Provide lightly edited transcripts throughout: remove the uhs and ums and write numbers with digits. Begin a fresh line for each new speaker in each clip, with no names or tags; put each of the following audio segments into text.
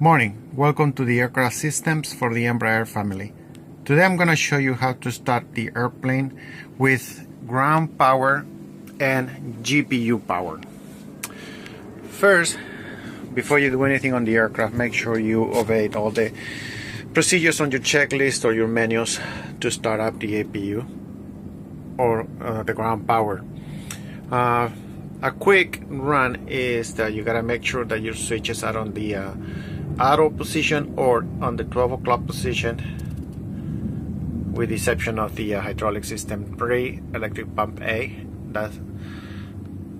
Morning, welcome to the aircraft systems for the EMBRAER family. Today I'm going to show you how to start the airplane with ground power and GPU power. First, before you do anything on the aircraft, make sure you obey all the procedures on your checklist or your menus to start up the APU or the ground power. A quick run is that you gotta make sure that your switches are on the auto position or on the 12 o'clock position, with the exception of the hydraulic system 3 electric pump A that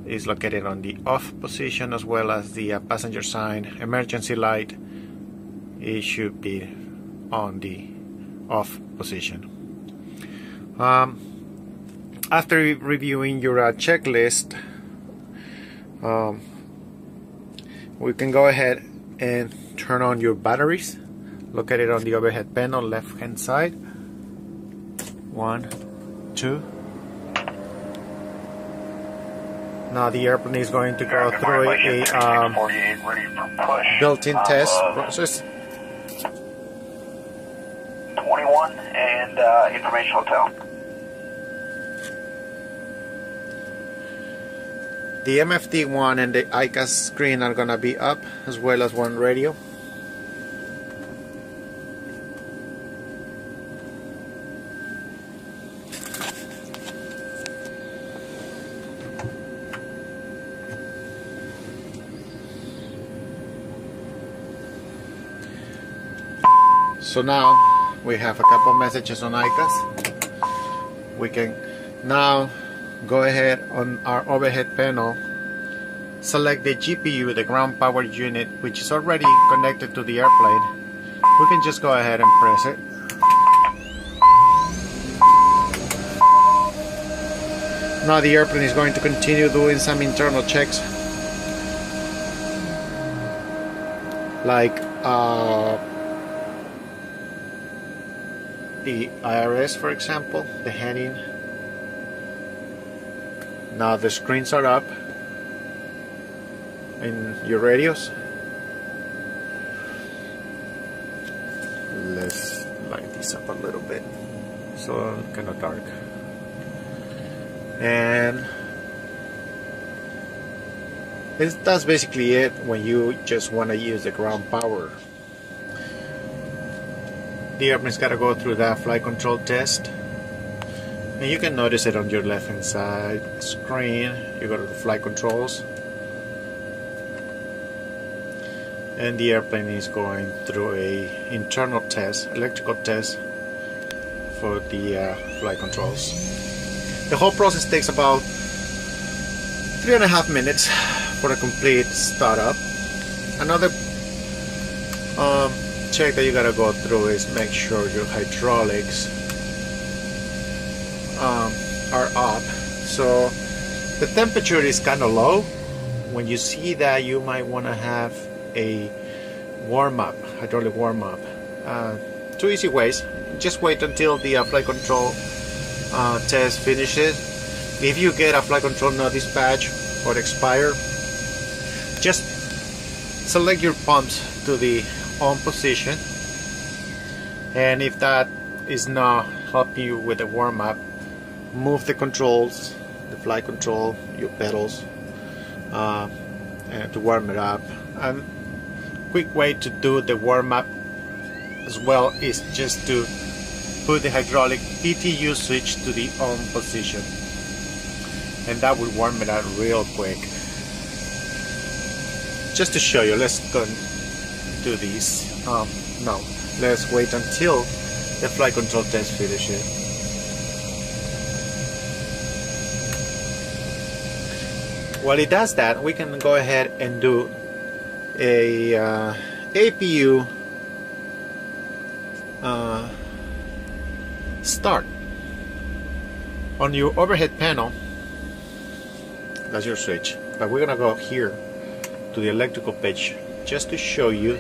is located on the off position, as well as the passenger sign emergency light. It should be on the off position. After reviewing your checklist, we can go ahead and turn on your batteries located on the overhead panel left hand side. 1, 2. Now the airplane is going to go through a built-in test process.
21 and information hotel.
The MFD1 and the ICAS screen are gonna be up, as well as one radio. So now we have a couple messages on ICAS. We can now go ahead on our overhead panel, select the GPU, the ground power unit, which is already connected to the airplane. We can just go ahead and press it. Now the airplane is going to continue doing some internal checks, like the IRS, for example, the heading. Now the screens are up in your radios. Let's light this up a little bit so it's kind of dark. And that's basically it when you just want to use the ground power. The airplane's got to go through that flight control test. And you can notice it on your left hand side screen. You go to the flight controls, and the airplane is going through a internal test, electrical test for the flight controls. The whole process takes about 3.5 minutes for a complete startup. Another check that you gotta go through is make sure your hydraulics are up. So the temperature is kind of low. When you see that, you might want to have a warm-up, hydraulic warm-up. 2 easy ways. Just wait until the flight control test finishes. If you get a flight control notice badge or expire, just select your pumps to the on position, and if that is not helping you with the warm-up, move the controls, the flight control, your pedals, and to warm it up. And quick way to do the warm-up as well is just to put the hydraulic PTU switch to the on position, and that will warm it up real quick. Just to show you, let's go and do these. No, let's wait until the flight control test finishes. While it does that, we can go ahead and do a APU start. On your overhead panel, that's your switch, but we're gonna go here to the electrical page just to show you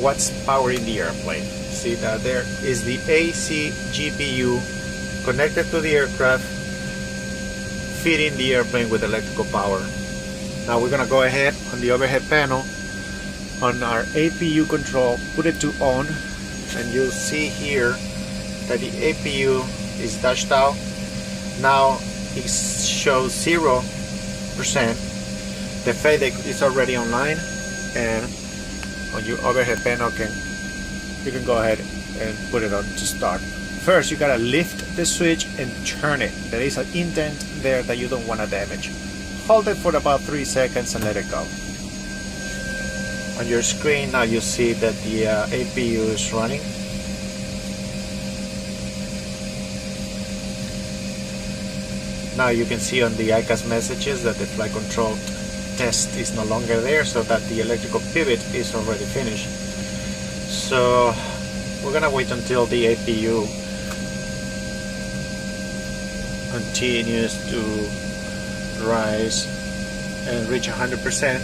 what's powering the airplane. See that there is the AC GPU connected to the aircraft, feeding the airplane with electrical power. Now we're gonna go ahead on the overhead panel on our APU control, put it to on, and you'll see here that the APU is dashed out. Now it shows 0%. The FADEC is already online, and on your overhead panel you can go ahead and put it on to start. First, you gotta lift the switch and turn it. There is an indent there that you don't want to damage. Hold it for about 3 seconds and let it go. On your screen now you see that the APU is running. Now you can see on the ICAS messages that the flight control test is no longer there, so that the electrical pivot is already finished. So we're gonna wait until the APU continues to rise and reach 100%.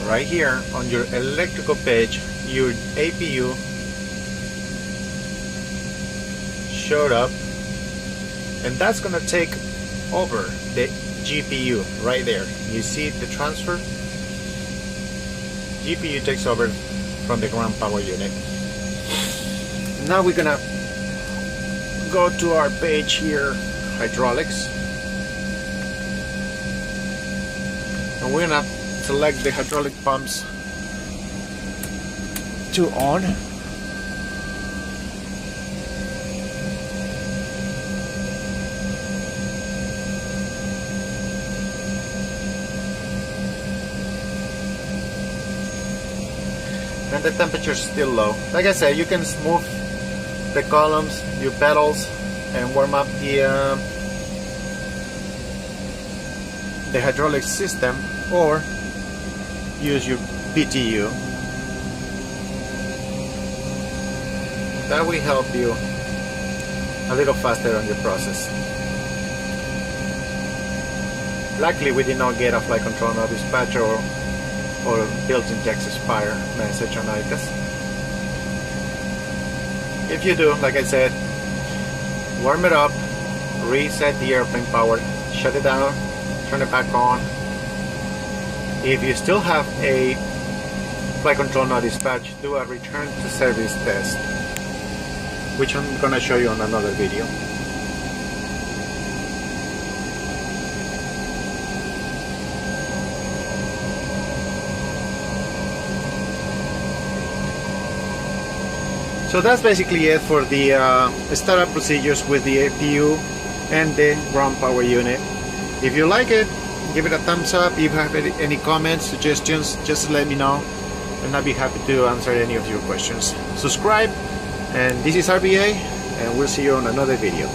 Right here on your electrical page, your APU showed up, and that's gonna take over the GPU right there. You see the transfer? GPU takes over from the ground power unit. Now we're gonna go to our page here, hydraulics, and we're gonna select the hydraulic pumps to on. And the temperature is still low. Like I said, you can smooth the columns, your pedals, and warm up the hydraulic system, or use your PTU. That will help you a little faster on your process. Luckily, we did not get a flight control no dispatch or built-in text expire message on ICAS. If you do, like I said, warm it up, reset the airplane power, shut it down, turn it back on. If you still have a flight control no dispatch, do a return to service test, which I'm gonna show you on another video. So that's basically it for the startup procedures with the APU and the ground power unit. If you like it, give it a thumbs up. If you have any comments, suggestions, just let me know, and I'll be happy to answer any of your questions. Subscribe, and this is RBA, and we'll see you on another video.